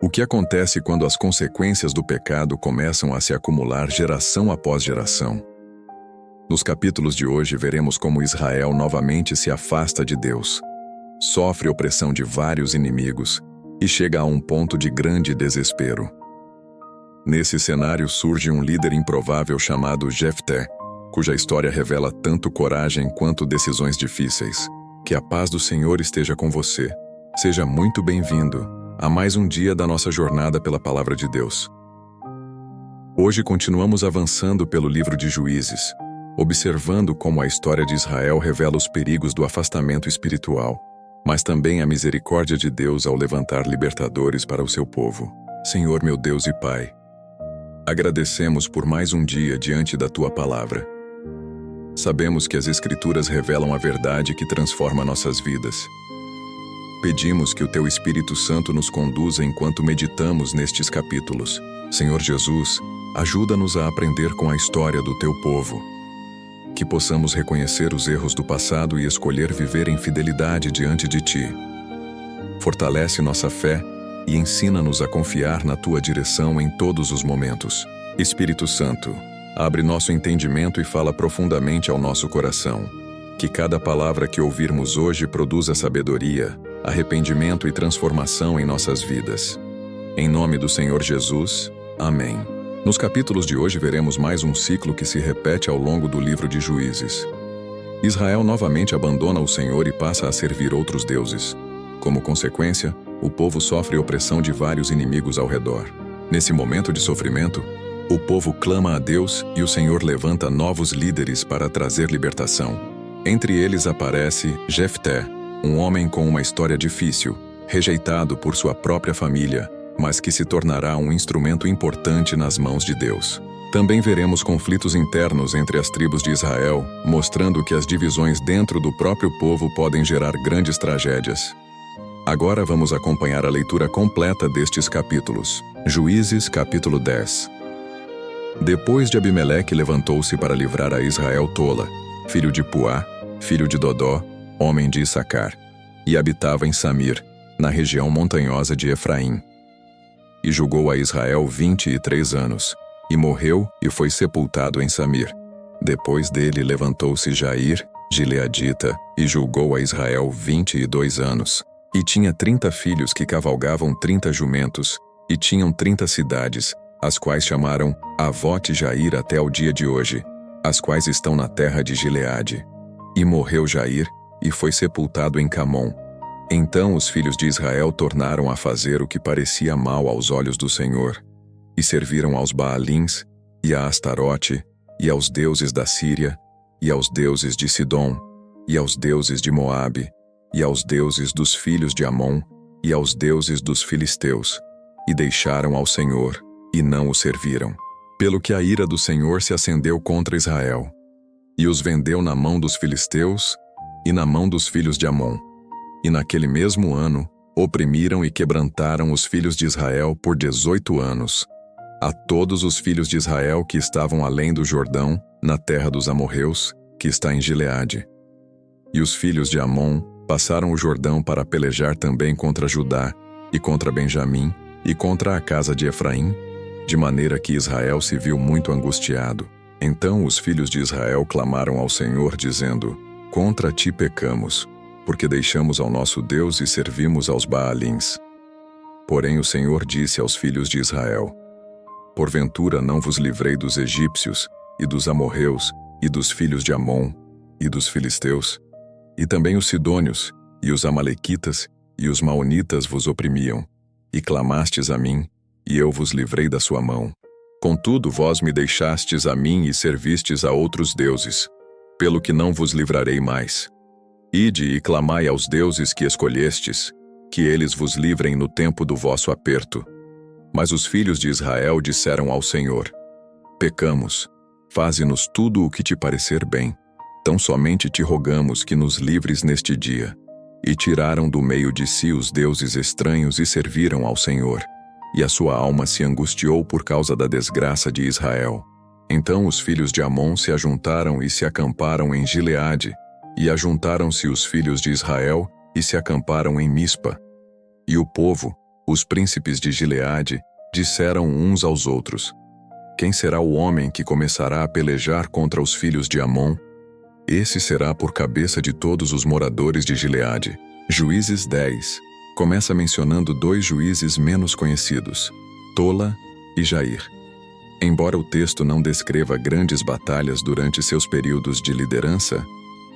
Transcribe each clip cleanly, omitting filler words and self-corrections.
O que acontece quando as consequências do pecado começam a se acumular geração após geração? Nos capítulos de hoje veremos como Israel novamente se afasta de Deus, sofre opressão de vários inimigos e chega a um ponto de grande desespero. Nesse cenário surge um líder improvável chamado Jefté, cuja história revela tanto coragem quanto decisões difíceis. Que a paz do Senhor esteja com você. Seja muito bem-vindo a mais um dia da nossa jornada pela Palavra de Deus. Hoje continuamos avançando pelo livro de Juízes, observando como a história de Israel revela os perigos do afastamento espiritual, mas também a misericórdia de Deus ao levantar libertadores para o seu povo. Senhor meu Deus e Pai, agradecemos por mais um dia diante da Tua Palavra. Sabemos que as Escrituras revelam a verdade que transforma nossas vidas. Pedimos que o Teu Espírito Santo nos conduza enquanto meditamos nestes capítulos. Senhor Jesus, ajuda-nos a aprender com a história do Teu povo. Que possamos reconhecer os erros do passado e escolher viver em fidelidade diante de Ti. Fortalece nossa fé e ensina-nos a confiar na Tua direção em todos os momentos. Espírito Santo, abre nosso entendimento e fala profundamente ao nosso coração. Que cada palavra que ouvirmos hoje produza sabedoria, arrependimento e transformação em nossas vidas. Em nome do Senhor Jesus, amém. Nos capítulos de hoje veremos mais um ciclo que se repete ao longo do livro de Juízes. Israel novamente abandona o Senhor e passa a servir outros deuses. Como consequência, o povo sofre opressão de vários inimigos ao redor. Nesse momento de sofrimento, o povo clama a Deus e o Senhor levanta novos líderes para trazer libertação. Entre eles aparece Jefté, um homem com uma história difícil, rejeitado por sua própria família, mas que se tornará um instrumento importante nas mãos de Deus. Também veremos conflitos internos entre as tribos de Israel, mostrando que as divisões dentro do próprio povo podem gerar grandes tragédias. Agora vamos acompanhar a leitura completa destes capítulos. Juízes, capítulo 10. Depois de Abimeleque levantou-se para livrar a Israel Tola, filho de Puá, filho de Dodó, homem de Issacar, e habitava em Samir, na região montanhosa de Efraim. E julgou a Israel 23 anos, e morreu e foi sepultado em Samir. Depois dele levantou-se Jair, gileadita, e julgou a Israel 22 anos. E tinha 30 filhos que cavalgavam 30 jumentos, e tinham 30 cidades, as quais chamaram Avote Jair até ao dia de hoje, as quais estão na terra de Gileade. E morreu Jair, e foi sepultado em Camom. Então os filhos de Israel tornaram a fazer o que parecia mal aos olhos do Senhor, e serviram aos Baalins, e a Astarote, e aos deuses da Síria, e aos deuses de Sidom, e aos deuses de Moabe, e aos deuses dos filhos de Amon, e aos deuses dos filisteus, e deixaram ao Senhor, e não o serviram. Pelo que a ira do Senhor se acendeu contra Israel, e os vendeu na mão dos filisteus, e na mão dos filhos de Amon. E naquele mesmo ano, oprimiram e quebrantaram os filhos de Israel por 18 anos. A todos os filhos de Israel que estavam além do Jordão, na terra dos amorreus, que está em Gileade. E os filhos de Amon passaram o Jordão para pelejar também contra Judá, e contra Benjamim, e contra a casa de Efraim, de maneira que Israel se viu muito angustiado. Então os filhos de Israel clamaram ao Senhor, dizendo: Contra ti pecamos, porque deixamos ao nosso Deus e servimos aos Baalins. Porém o Senhor disse aos filhos de Israel: Porventura não vos livrei dos egípcios, e dos amorreus, e dos filhos de Amon, e dos filisteus? E também os sidônios, e os amalequitas, e os maonitas vos oprimiam. E clamastes a mim, e eu vos livrei da sua mão. Contudo vós me deixastes a mim e servistes a outros deuses, pelo que não vos livrarei mais. Ide e clamai aos deuses que escolhestes, que eles vos livrem no tempo do vosso aperto. Mas os filhos de Israel disseram ao Senhor: Pecamos, faze-nos tudo o que te parecer bem. Tão somente te rogamos que nos livres neste dia. E tiraram do meio de si os deuses estranhos e serviram ao Senhor. E a sua alma se angustiou por causa da desgraça de Israel. Então os filhos de Amon se ajuntaram e se acamparam em Gileade, e ajuntaram-se os filhos de Israel e se acamparam em Mispa. E o povo, Os príncipes de Gileade disseram uns aos outros: Quem será o homem que começará a pelejar contra os filhos de Amon? Esse será por cabeça de todos os moradores de Gileade. Juízes 10 começa mencionando 2 juízes menos conhecidos, Tola e Jair. Embora o texto não descreva grandes batalhas durante seus períodos de liderança,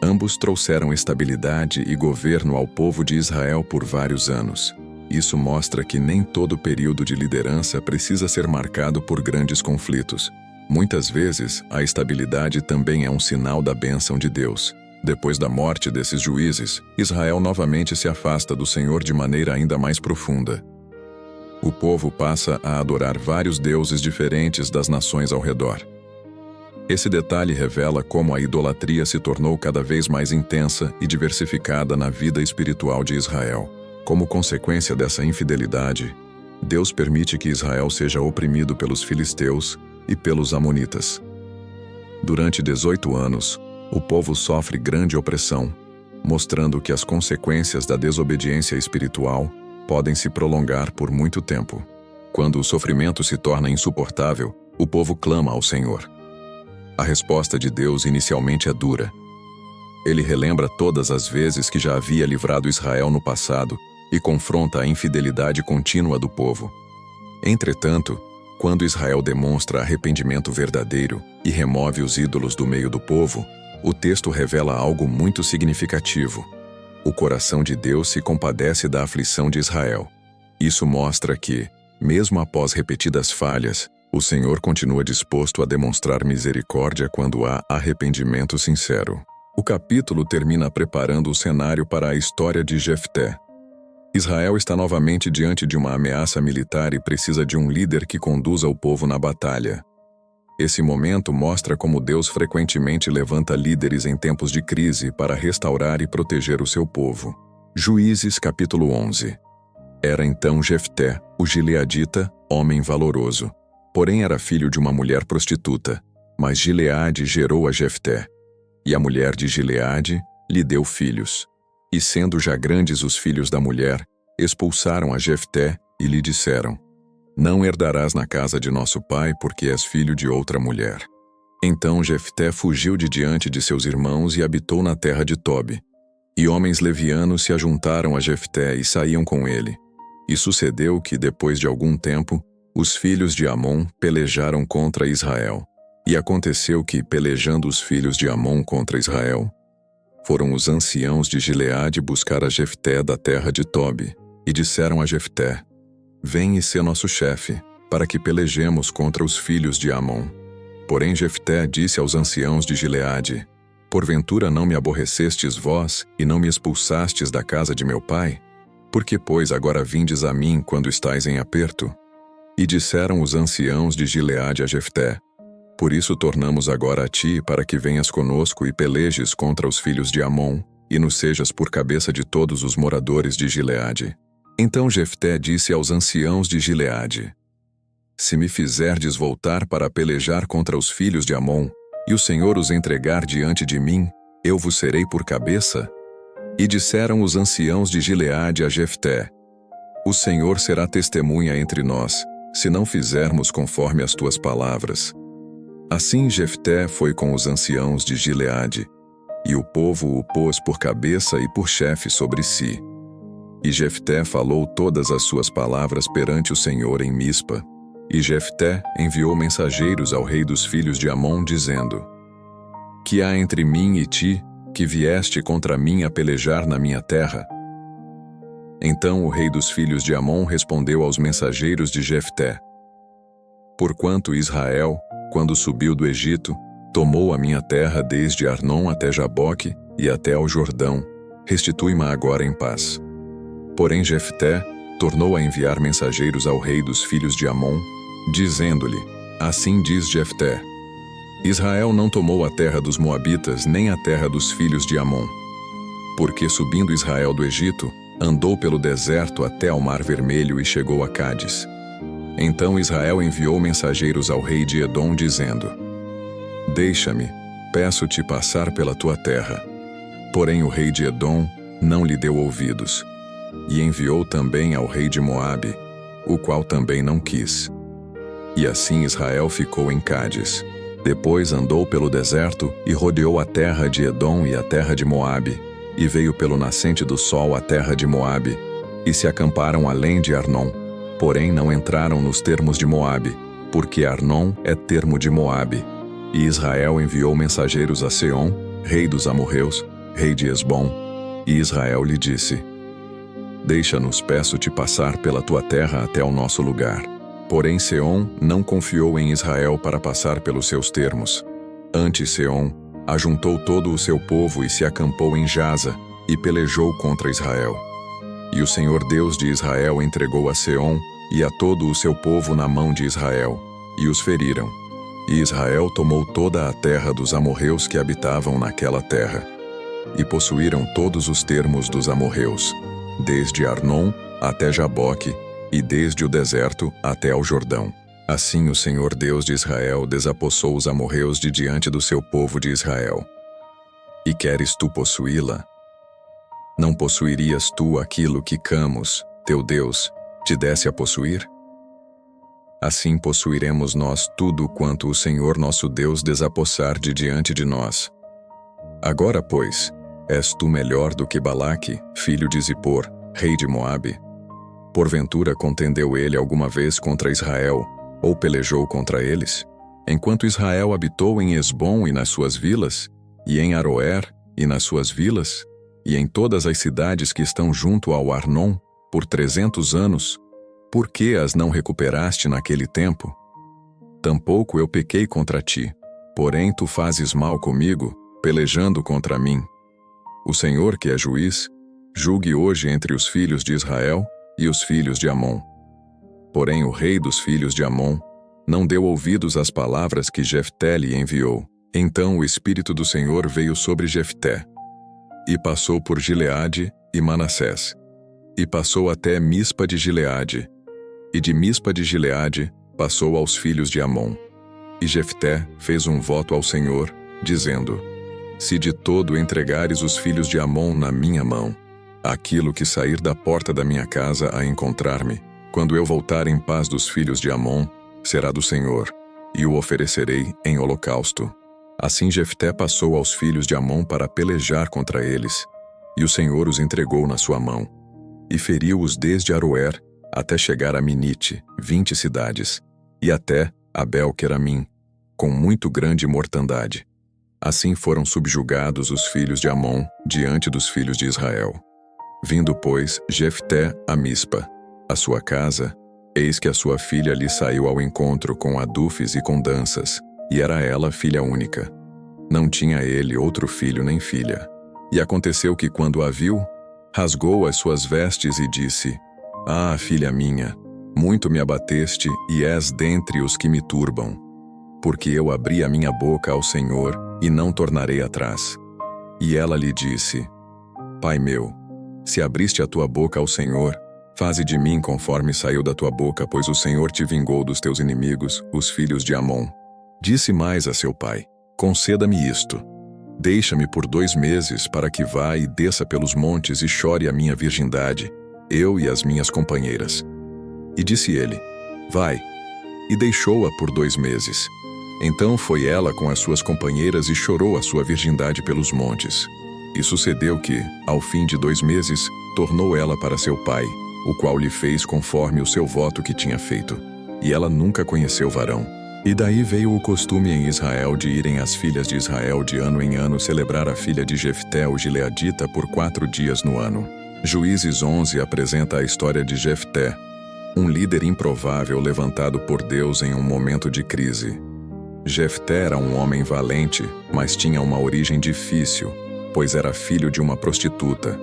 ambos trouxeram estabilidade e governo ao povo de Israel por vários anos. Isso mostra que nem todo período de liderança precisa ser marcado por grandes conflitos. Muitas vezes, a estabilidade também é um sinal da bênção de Deus. Depois da morte desses juízes, Israel novamente se afasta do Senhor de maneira ainda mais profunda. O povo passa a adorar vários deuses diferentes das nações ao redor. Esse detalhe revela como a idolatria se tornou cada vez mais intensa e diversificada na vida espiritual de Israel. Como consequência dessa infidelidade, Deus permite que Israel seja oprimido pelos filisteus e pelos amonitas. Durante 18 anos, o povo sofre grande opressão, mostrando que as consequências da desobediência espiritual podem se prolongar por muito tempo. Quando o sofrimento se torna insuportável, o povo clama ao Senhor. A resposta de Deus inicialmente é dura. Ele relembra todas as vezes que já havia livrado Israel no passado e confronta a infidelidade contínua do povo. Entretanto, quando Israel demonstra arrependimento verdadeiro e remove os ídolos do meio do povo, o texto revela algo muito significativo. O coração de Deus se compadece da aflição de Israel. Isso mostra que, mesmo após repetidas falhas, o Senhor continua disposto a demonstrar misericórdia quando há arrependimento sincero. O capítulo termina preparando o cenário para a história de Jefté. Israel está novamente diante de uma ameaça militar e precisa de um líder que conduza o povo na batalha. Esse momento mostra como Deus frequentemente levanta líderes em tempos de crise para restaurar e proteger o seu povo. Juízes capítulo 11. Era então Jefté, o gileadita, homem valoroso. Porém era filho de uma mulher prostituta, mas Gileade gerou a Jefté. E a mulher de Gileade lhe deu filhos. E sendo já grandes os filhos da mulher, expulsaram a Jefté e lhe disseram: Não herdarás na casa de nosso pai, porque és filho de outra mulher. Então Jefté fugiu de diante de seus irmãos e habitou na terra de Tobi. E homens levianos se ajuntaram a Jefté e saíam com ele. E sucedeu que, depois de algum tempo, os filhos de Amon pelejaram contra Israel. E aconteceu que, pelejando os filhos de Amon contra Israel, foram os anciãos de Gileade buscar a Jefté da terra de Tobi, e disseram a Jefté: Vem e sê nosso chefe, para que pelejemos contra os filhos de Amon. Porém Jefté disse aos anciãos de Gileade: Porventura não me aborrecestes vós, e não me expulsastes da casa de meu pai? Por que, pois, agora vindes a mim quando estais em aperto? E disseram os anciãos de Gileade a Jefté: Por isso tornamos agora a ti, para que venhas conosco e pelejes contra os filhos de Amon, e nos sejas por cabeça de todos os moradores de Gileade. Então Jefté disse aos anciãos de Gileade: Se me fizerdes voltar para pelejar contra os filhos de Amon, e o Senhor os entregar diante de mim, eu vos serei por cabeça? E disseram os anciãos de Gileade a Jefté: O Senhor será testemunha entre nós, se não fizermos conforme as tuas palavras. Assim Jefté foi com os anciãos de Gileade, e o povo o pôs por cabeça e por chefe sobre si. E Jefté falou todas as suas palavras perante o Senhor em Mispa. E Jefté enviou mensageiros ao rei dos filhos de Amon, dizendo: Que há entre mim e ti, que vieste contra mim a pelejar na minha terra? Então o rei dos filhos de Amon respondeu aos mensageiros de Jefté: Porquanto Israel, quando subiu do Egito, tomou a minha terra desde Arnon até Jaboque e até ao Jordão, restitui-ma agora em paz. Porém Jefté tornou a enviar mensageiros ao rei dos filhos de Amon, dizendo-lhe: Assim diz Jefté: Israel não tomou a terra dos Moabitas nem a terra dos filhos de Amon. Porque subindo Israel do Egito, andou pelo deserto até ao Mar Vermelho e chegou a Cádiz. Então Israel enviou mensageiros ao rei de Edom, dizendo: Deixa-me, peço-te passar pela tua terra. Porém o rei de Edom não lhe deu ouvidos. E enviou também ao rei de Moabe, o qual também não quis. E assim Israel ficou em Cádiz. Depois andou pelo deserto e rodeou a terra de Edom e a terra de Moabe, e veio pelo nascente do sol à terra de Moabe, e se acamparam além de Arnon. Porém não entraram nos termos de Moabe, porque Arnon é termo de Moabe. E Israel enviou mensageiros a Seom, rei dos amorreus, rei de Esbom. E Israel lhe disse: Deixa-nos, peço-te, passar pela tua terra até o nosso lugar. Porém Seom não confiou em Israel para passar pelos seus termos. Antes Seom ajuntou todo o seu povo e se acampou em Jaza, e pelejou contra Israel. E o Senhor Deus de Israel entregou a Seom e a todo o seu povo na mão de Israel, e os feriram. E Israel tomou toda a terra dos amorreus que habitavam naquela terra. E possuíram todos os termos dos amorreus, desde Arnon até Jaboque, e desde o deserto até ao Jordão. Assim o Senhor Deus de Israel desapossou os amorreus de diante do seu povo de Israel. E queres tu possuí-la? Não possuirias tu aquilo que Camos, teu Deus, te desse a possuir? Assim possuiremos nós tudo quanto o Senhor nosso Deus desapossar de diante de nós. Agora, pois, és tu melhor do que Balaque, filho de Zippor, rei de Moabe? Porventura contendeu ele alguma vez contra Israel, ou pelejou contra eles? Enquanto Israel habitou em Esbom e nas suas vilas, e em Aroer e nas suas vilas, e em todas as cidades que estão junto ao Arnon, por 300 anos, por que as não recuperaste naquele tempo? Tampouco eu pequei contra ti, porém tu fazes mal comigo, pelejando contra mim. O Senhor, que é juiz, julgue hoje entre os filhos de Israel e os filhos de Amon. Porém o rei dos filhos de Amon não deu ouvidos às palavras que Jefté lhe enviou. Então o Espírito do Senhor veio sobre Jefté, e passou por Gileade e Manassés, e passou até Mispa de Gileade, e de Mispa de Gileade passou aos filhos de Amon. E Jefté fez um voto ao Senhor, dizendo: Se de todo entregares os filhos de Amon na minha mão, aquilo que sair da porta da minha casa a encontrar-me, quando eu voltar em paz dos filhos de Amon, será do Senhor, e o oferecerei em holocausto. Assim Jefté passou aos filhos de Amon para pelejar contra eles, e o Senhor os entregou na sua mão, e feriu-os desde Aroer até chegar a Minite, 20 cidades, e até Abel-Queramim, com muito grande mortandade. Assim foram subjugados os filhos de Amon diante dos filhos de Israel. Vindo, pois, Jefté a Mispa, a sua casa, eis que a sua filha lhe saiu ao encontro com adufes e com danças, e era ela filha única. Não tinha ele outro filho nem filha. E aconteceu que, quando a viu, rasgou as suas vestes e disse: Ah, filha minha, muito me abateste e és dentre os que me turbam. Porque eu abri a minha boca ao Senhor e não tornarei atrás. E ela lhe disse: Pai meu, se abriste a tua boca ao Senhor, faze de mim conforme saiu da tua boca, pois o Senhor te vingou dos teus inimigos, os filhos de Amon. Disse mais a seu pai: Conceda-me isto. Deixa-me por 2 meses para que vá e desça pelos montes e chore a minha virgindade, eu e as minhas companheiras. E disse ele: Vai. E deixou-a por 2 meses. Então foi ela com as suas companheiras e chorou a sua virgindade pelos montes. E sucedeu que, ao fim de 2 meses, tornou ela para seu pai, o qual lhe fez conforme o seu voto que tinha feito. E ela nunca conheceu varão. E daí veio o costume em Israel de irem as filhas de Israel de ano em ano celebrar a filha de Jefté o gileadita por 4 dias no ano. Juízes 11 apresenta a história de Jefté, um líder improvável levantado por Deus em um momento de crise. Jefté era um homem valente, mas tinha uma origem difícil, pois era filho de uma prostituta.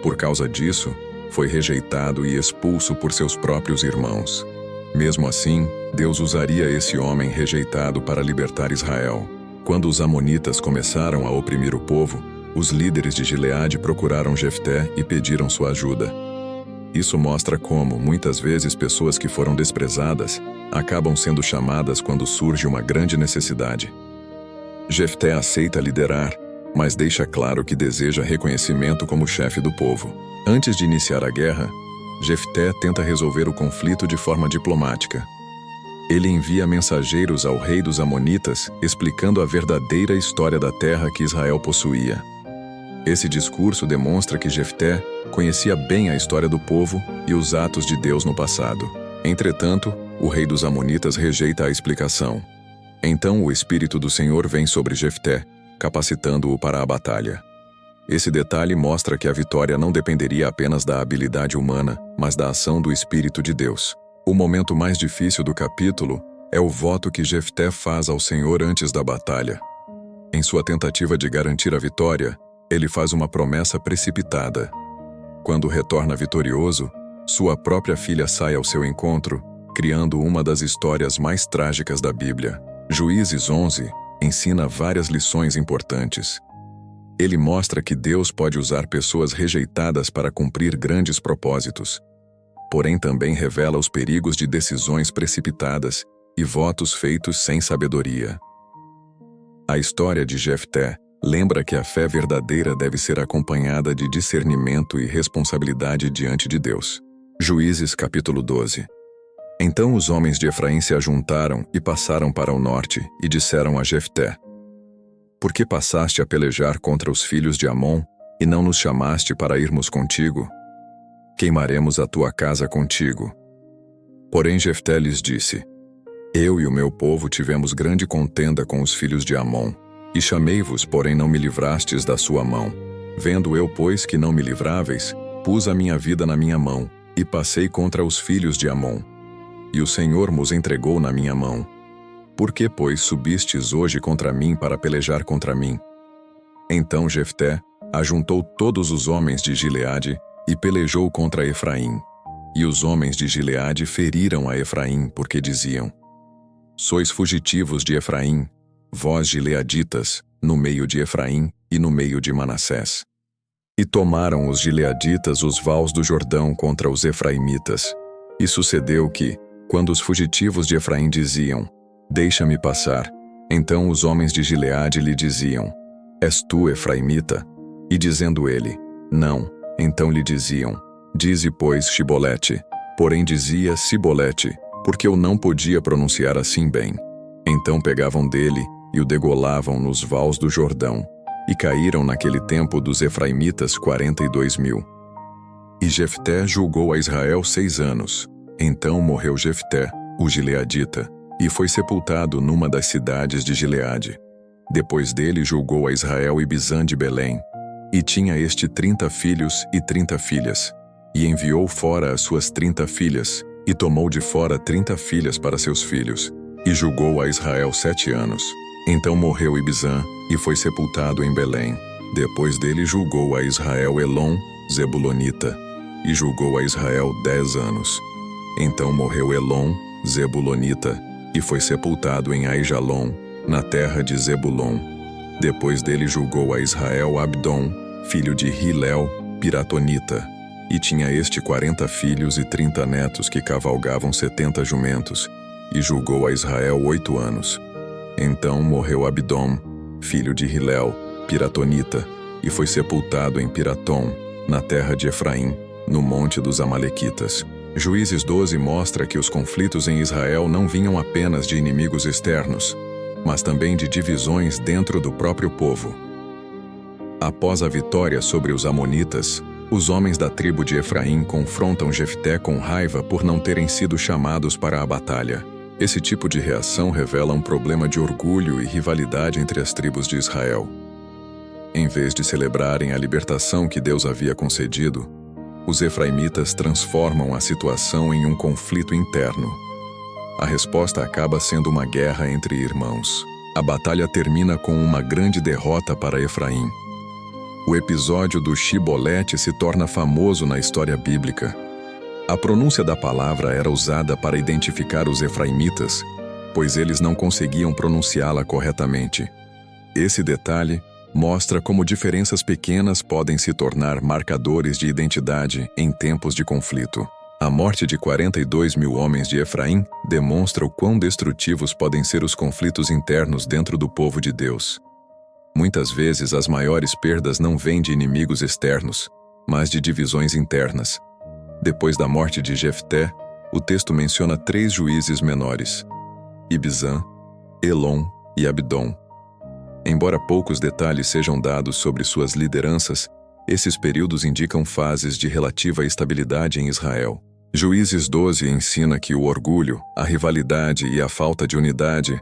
Por causa disso, foi rejeitado e expulso por seus próprios irmãos. Mesmo assim, Deus usaria esse homem rejeitado para libertar Israel. Quando os amonitas começaram a oprimir o povo, os líderes de Gileade procuraram Jefté e pediram sua ajuda. Isso mostra como, muitas vezes, pessoas que foram desprezadas acabam sendo chamadas quando surge uma grande necessidade. Jefté aceita liderar, mas deixa claro que deseja reconhecimento como chefe do povo. Antes de iniciar a guerra, Jefté tenta resolver o conflito de forma diplomática. Ele envia mensageiros ao rei dos Amonitas, explicando a verdadeira história da terra que Israel possuía. Esse discurso demonstra que Jefté conhecia bem a história do povo e os atos de Deus no passado. Entretanto, o rei dos Amonitas rejeita a explicação. Então o Espírito do Senhor vem sobre Jefté, capacitando-o para a batalha. Esse detalhe mostra que a vitória não dependeria apenas da habilidade humana, mas da ação do Espírito de Deus. O momento mais difícil do capítulo é o voto que Jefté faz ao Senhor antes da batalha. Em sua tentativa de garantir a vitória, ele faz uma promessa precipitada. Quando retorna vitorioso, sua própria filha sai ao seu encontro, criando uma das histórias mais trágicas da Bíblia. Juízes 11 ensina várias lições importantes. Ele mostra que Deus pode usar pessoas rejeitadas para cumprir grandes propósitos. Porém, também revela os perigos de decisões precipitadas e votos feitos sem sabedoria. A história de Jefté lembra que a fé verdadeira deve ser acompanhada de discernimento e responsabilidade diante de Deus. Juízes capítulo 12. Então os homens de Efraim se ajuntaram e passaram para o norte e disseram a Jefté: Por que passaste a pelejar contra os filhos de Amon e não nos chamaste para irmos contigo? Queimaremos a tua casa contigo. Porém Jefté lhes disse: Eu e o meu povo tivemos grande contenda com os filhos de Amon, e chamei-vos, porém não me livrastes da sua mão. Vendo eu, pois, que não me livráveis, pus a minha vida na minha mão, e passei contra os filhos de Amon. E o Senhor mos entregou na minha mão. Por que, pois, subistes hoje contra mim para pelejar contra mim? Então Jefté ajuntou todos os homens de Gileade e pelejou contra Efraim. E os homens de Gileade feriram a Efraim, porque diziam: Sois fugitivos de Efraim, vós gileaditas, no meio de Efraim e no meio de Manassés. E tomaram os gileaditas os vales do Jordão contra os efraimitas. E sucedeu que, quando os fugitivos de Efraim diziam: Deixa-me passar, então os homens de Gileade lhe diziam: És tu, efraimita? E dizendo ele: Não, então lhe diziam: Dize, pois, Shibolete. Porém dizia Sibolete, porque eu não podia pronunciar assim bem. Então pegavam dele e o degolavam nos vales do Jordão, e caíram naquele tempo dos efraimitas 42.000. E Jefté julgou a Israel 6 anos. Então morreu Jefté, o gileadita, e foi sepultado numa das cidades de Gileade. Depois dele julgou a Israel Ibzan de Belém. E tinha este 30 filhos e 30 filhas. E enviou fora as suas 30 filhas, e tomou de fora 30 filhas para seus filhos, e julgou a Israel 7 anos. Então morreu Ibzan, e foi sepultado em Belém. Depois dele julgou a Israel Elon, Zebulonita, e julgou a Israel 10 anos. Então morreu Elon, Zebulonita, e foi sepultado em Aijalon, na terra de Zebulon. Depois dele julgou a Israel Abdon, filho de Hilel, Piratonita, e tinha este 40 filhos e 30 netos que cavalgavam 70 jumentos, e julgou a Israel 8 anos. Então morreu Abdom, filho de Hilel, Piratonita, e foi sepultado em Piratom, na terra de Efraim, no monte dos Amalequitas. Juízes 12 mostra que os conflitos em Israel não vinham apenas de inimigos externos, mas também de divisões dentro do próprio povo. Após a vitória sobre os Amonitas, os homens da tribo de Efraim confrontam Jefté com raiva por não terem sido chamados para a batalha. Esse tipo de reação revela um problema de orgulho e rivalidade entre as tribos de Israel. Em vez de celebrarem a libertação que Deus havia concedido, os efraimitas transformam a situação em um conflito interno. A resposta acaba sendo uma guerra entre irmãos. A batalha termina com uma grande derrota para Efraim. O episódio do Shibolete se torna famoso na história bíblica. A pronúncia da palavra era usada para identificar os efraimitas, pois eles não conseguiam pronunciá-la corretamente. Esse detalhe mostra como diferenças pequenas podem se tornar marcadores de identidade em tempos de conflito. A morte de 42.000 homens de Efraim demonstra o quão destrutivos podem ser os conflitos internos dentro do povo de Deus. Muitas vezes as maiores perdas não vêm de inimigos externos, mas de divisões internas. Depois da morte de Jefté, o texto menciona 3 juízes menores: Ibzan, Elon e Abdon. Embora poucos detalhes sejam dados sobre suas lideranças, esses períodos indicam fases de relativa estabilidade em Israel. Juízes 12 ensina que o orgulho, a rivalidade e a falta de unidade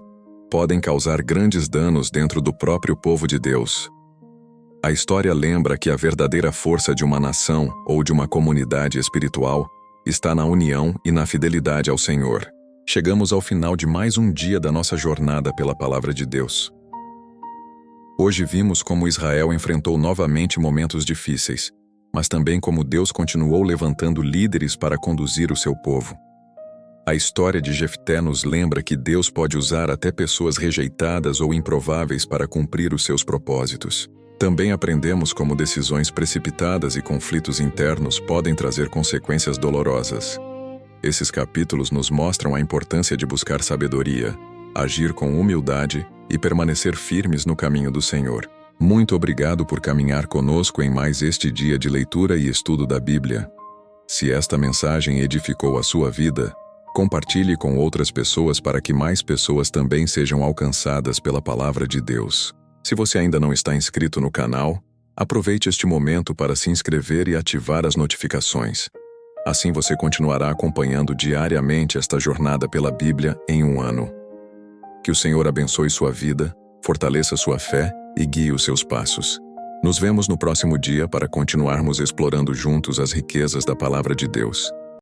podem causar grandes danos dentro do próprio povo de Deus. A história lembra que a verdadeira força de uma nação ou de uma comunidade espiritual está na união e na fidelidade ao Senhor. Chegamos ao final de mais um dia da nossa jornada pela Palavra de Deus. Hoje vimos como Israel enfrentou novamente momentos difíceis, mas também como Deus continuou levantando líderes para conduzir o seu povo. A história de Jefté nos lembra que Deus pode usar até pessoas rejeitadas ou improváveis para cumprir os seus propósitos. Também aprendemos como decisões precipitadas e conflitos internos podem trazer consequências dolorosas. Esses capítulos nos mostram a importância de buscar sabedoria, agir com humildade e permanecer firmes no caminho do Senhor. Muito obrigado por caminhar conosco em mais este dia de leitura e estudo da Bíblia. Se esta mensagem edificou a sua vida, compartilhe com outras pessoas para que mais pessoas também sejam alcançadas pela Palavra de Deus. Se você ainda não está inscrito no canal, aproveite este momento para se inscrever e ativar as notificações. Assim você continuará acompanhando diariamente esta jornada pela Bíblia em um ano. Que o Senhor abençoe sua vida, fortaleça sua fé e guie os seus passos. Nos vemos no próximo dia para continuarmos explorando juntos as riquezas da Palavra de Deus.